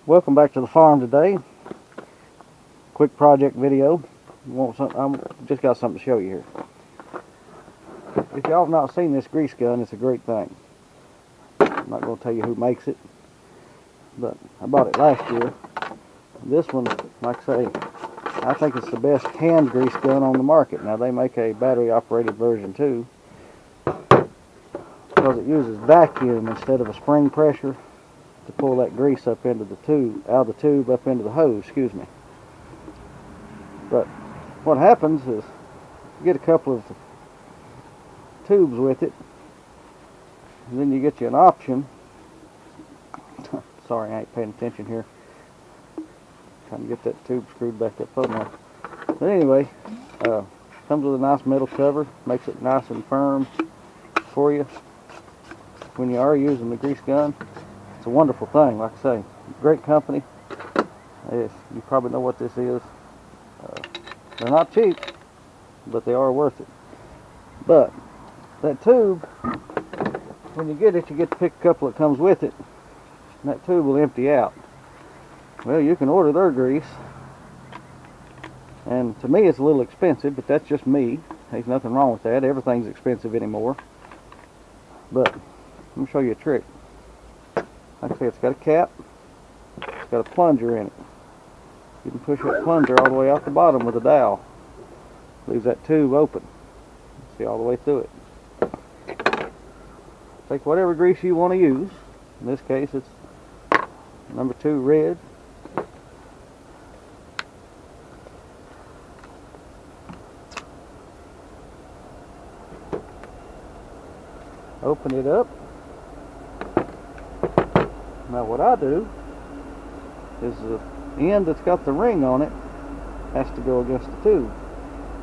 Welcome back to the farm today. Quick project video. Just got something to show you here. If y'all have not seen this grease gun, it's a great thing. I'm not going to tell you who makes it, but I bought it last year. This one, like I say, I think it's the best hand grease gun on the market. Now they make a battery operated version too, because it uses vacuum instead of a spring pressure to pull that grease up into the tube, out of the tube up into the hose, excuse me. But what happens is you get a couple of tubes with it, and then you get you an option. Sorry, I ain't paying attention here. Trying to get that tube screwed back up on there. But anyway, comes with a nice metal cover, makes it nice and firm for you when you are using the grease gun. It's a wonderful thing, like I say. Great company. You probably know what this is. They're not cheap, but they are worth it. But that tube, when you get it, you get to pick a couple that comes with it, and that tube will empty out. Well, you can order their grease, and to me it's a little expensive, but that's just me. There's nothing wrong with that. Everything's expensive anymore. But let me show you a trick. Like I say, it's got a cap, it's got a plunger in it. You can push that plunger all the way out the bottom with a dowel. Leaves that tube open. See all the way through it. Take whatever grease you want to use. In this case, it's number 2 red. Open it up. Now what I do is the end that's got the ring on it has to go against the tube.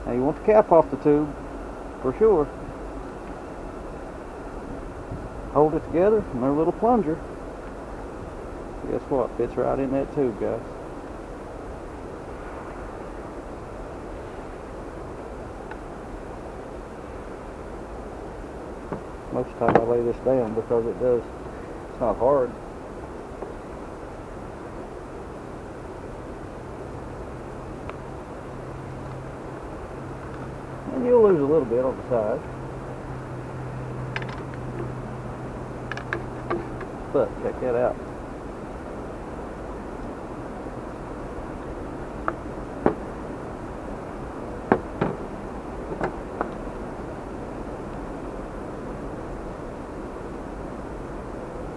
Now you want the cap off the tube for sure. Hold it together and their little plunger. Guess what? Fits right in that tube, guys. Most of the time I lay this down because it's not hard. And you'll lose a little bit on the side. But check that out.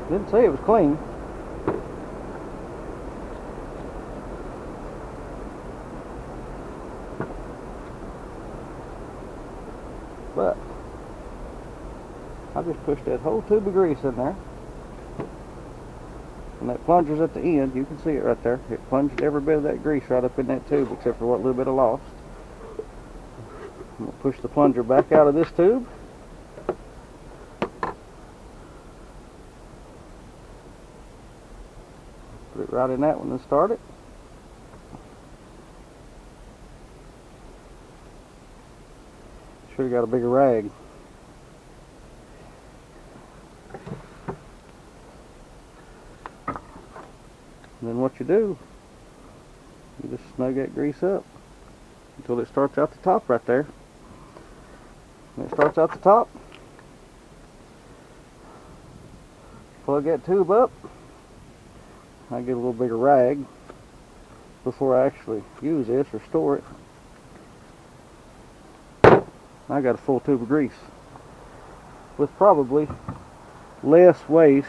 Didn't say it was clean. But I just pushed that whole tube of grease in there. And that plunger's at the end. You can see it right there. It plunged every bit of that grease right up in that tube except for what little bit I lost. I'm going to push the plunger back out of this tube. Put it right in that one and start it. Should have got a bigger rag. And then what you do, you just snug that grease up until it starts out the top right there. When it starts out the top, plug that tube up. I get a little bigger rag before I actually use this or store it. I got a full tube of grease with probably less waste.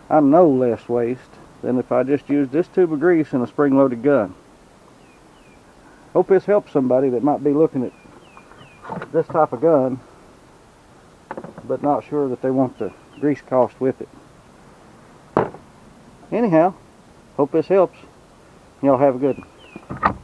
I know less waste than if I just used this tube of grease in a spring-loaded gun. Hope this helps somebody that might be looking at this type of gun but not sure that they want the grease cost with it. Anyhow, hope this helps. Y'all have a good one.